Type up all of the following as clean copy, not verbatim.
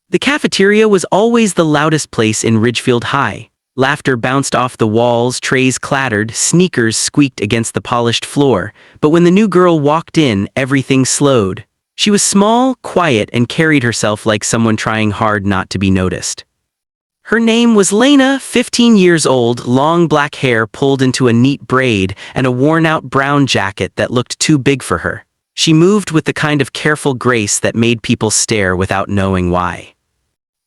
The cafeteria was always the loudest place in Ridgefield High. Laughter bounced off the walls, trays clattered, sneakers squeaked against the polished floor. But when the new girl walked in, everything slowed. She was small, quiet, and carried herself like someone trying hard not to be noticed. Her name was Lena, 15 years old, long black hair pulled into a neat braid, and a worn-out brown jacket that looked too big for her. She moved with the kind of careful grace that made people stare without knowing why.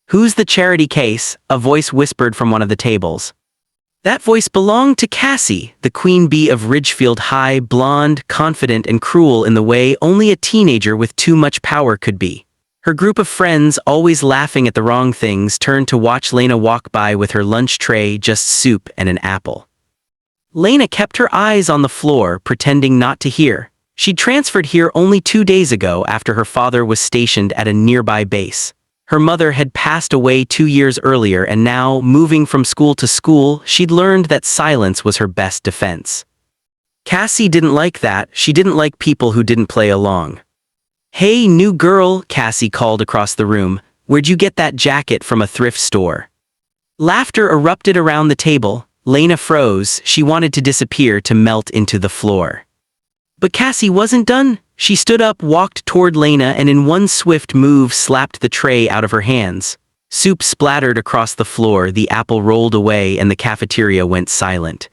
"Who's the charity case?" a voice whispered from one of the tables. That voice belonged to Cassie, the queen bee of Ridgefield High, blonde, confident, and cruel in the way only a teenager with too much power could be. Her group of friends, always laughing at the wrong things, turned to watch Lena walk by with her lunch tray, just soup and an apple. Lena kept her eyes on the floor, pretending not to hear. She'd transferred here only 2 days ago after her father was stationed at a nearby base. Her mother had passed away 2 years earlier, and now, moving from school to school, she'd learned that silence was her best defense. Cassie didn't like that. She didn't like people who didn't play along. "Hey, new girl," Cassie called across the room. "Where'd you get that jacket from a thrift store?" Laughter erupted around the table. Lena froze. She wanted to disappear, to melt into the floor. But Cassie wasn't done. She stood up, walked toward Lena, and in one swift move slapped the tray out of her hands. Soup splattered across the floor, the apple rolled away, and the cafeteria went silent.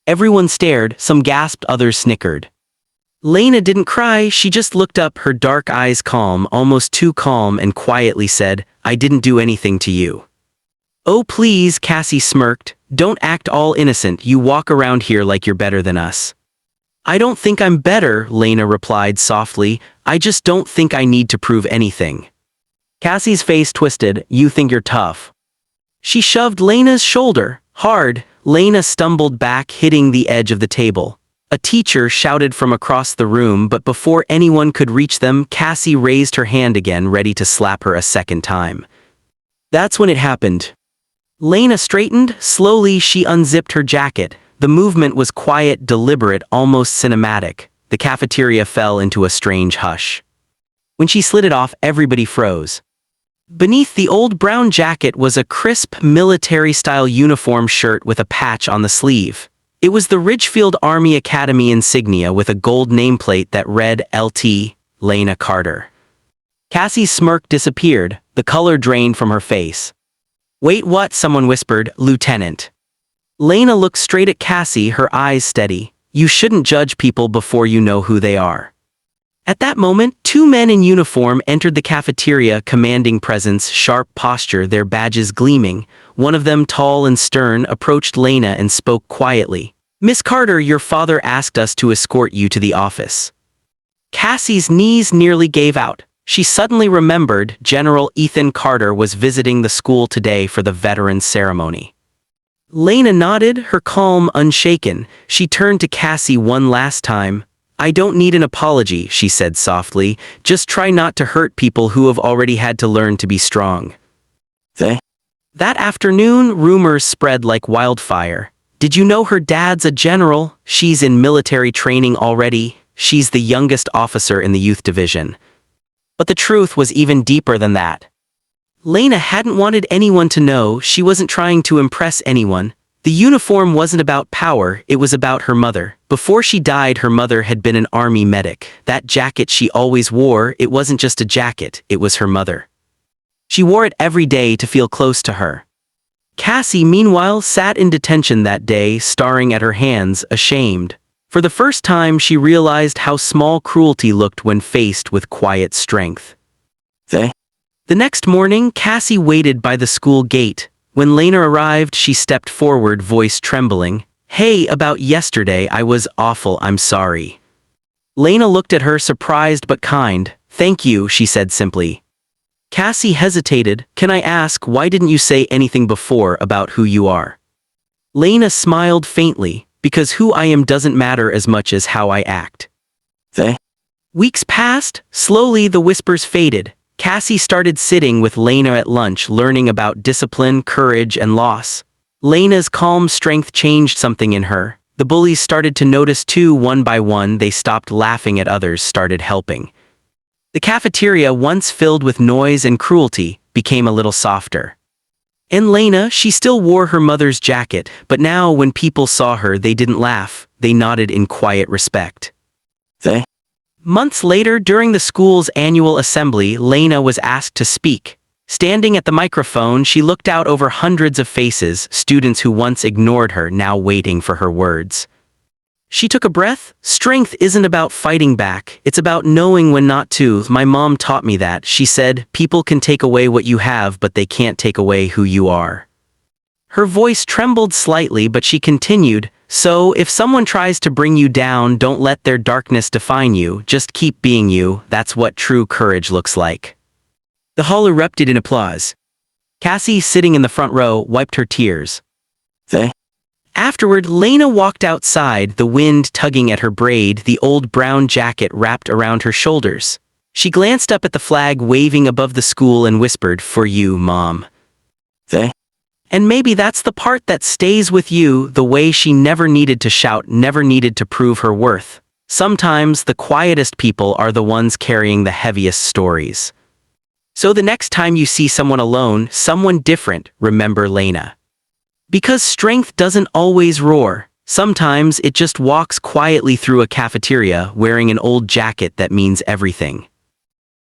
Everyone stared, some gasped, others snickered. Lena didn't cry, she just looked up, her dark eyes calm, almost too calm, and quietly said, "I didn't do anything to you." "Oh please," Cassie smirked, "don't act all innocent. You walk around here like you're better than us." "I don't think I'm better," Lena replied softly. "I just don't think I need to prove anything." Cassie's face twisted. "You think you're tough." She shoved Lena's shoulder hard. Lena stumbled back, hitting the edge of the table. A teacher shouted from across the room, but before anyone could reach them, Cassie raised her hand again, ready to slap her a second time. That's when it happened. Lena straightened. Slowly, she unzipped her jacket. The movement was quiet, deliberate, almost cinematic. The cafeteria fell into a strange hush. When she slid it off, everybody froze. Beneath the old brown jacket was a crisp, military-style uniform shirt with a patch on the sleeve. It was the Ridgefield Army Academy insignia with a gold nameplate that read LT, Lena Carter. Cassie's smirk disappeared. The color drained from her face. "Wait, what?" someone whispered. "Lieutenant." Lena looked straight at Cassie, her eyes steady. "You shouldn't judge people before you know who they are." At that moment, 2 men in uniform entered the cafeteria, commanding presence, sharp posture, their badges gleaming. One of them, tall and stern, approached Lena and spoke quietly. "Miss Carter, your father asked us to escort you to the office." Cassie's knees nearly gave out. She suddenly remembered General Ethan Carter was visiting the school today for the veterans ceremony. Lena nodded, her calm unshaken. She turned to Cassie one last time. "I don't need an apology," she said softly. "Just try not to hurt people who have already had to learn to be strong." That afternoon, rumors spread like wildfire. "Did you know her dad's a general? She's in military training already. She's the youngest officer in the youth division." But the truth was even deeper than that. Lena hadn't wanted anyone to know. She wasn't trying to impress anyone. The uniform wasn't about power, it was about her mother. Before she died, her mother had been an army medic. That jacket she always wore, it wasn't just a jacket, it was her mother. She wore it every day to feel close to her. Cassie, meanwhile, sat in detention that day, staring at her hands, ashamed. For the first time, she realized how small cruelty looked when faced with quiet strength. The next morning, Cassie waited by the school gate. When Lena arrived, she stepped forward, voice trembling. "Hey, about yesterday, I was awful, I'm sorry." Lena looked at her, surprised but kind. "Thank you," she said simply. Cassie hesitated. "Can I ask, why didn't you say anything before about who you are?" Lena smiled faintly. "Because who I am doesn't matter as much as how I act." Weeks passed. Slowly, the whispers faded. Cassie started sitting with Lena at lunch, learning about discipline, courage, and loss. Lena's calm strength changed something in her. The bullies started to notice too. One by one, they stopped laughing at others, started helping. The cafeteria, once filled with noise and cruelty, became a little softer. And Lena, she still wore her mother's jacket, but now when people saw her they didn't laugh, they nodded in quiet respect. Months later, during the school's annual assembly, Lena was asked to speak. Standing at the microphone, she looked out over hundreds of faces, students who once ignored her now waiting for her words. She took a breath. Strength isn't about fighting back, it's about knowing when not to. My mom taught me that. She said, people can take away what you have, but they can't take away who you are. Her voice trembled slightly, but she continued, so if someone tries to bring you down, don't let their darkness define you, just keep being you. That's what true courage looks like. The hall erupted in applause. Cassie, sitting in the front row, wiped her tears. Afterward, Lena walked outside, the wind tugging at her braid, the old brown jacket wrapped around her shoulders. She glanced up at the flag waving above the school and whispered, "For you, Mom." And maybe that's the part that stays with you, the way she never needed to shout, never needed to prove her worth. Sometimes the quietest people are the ones carrying the heaviest stories. So the next time you see someone alone, someone different, remember Lena. Because strength doesn't always roar. Sometimes it just walks quietly through a cafeteria wearing an old jacket that means everything.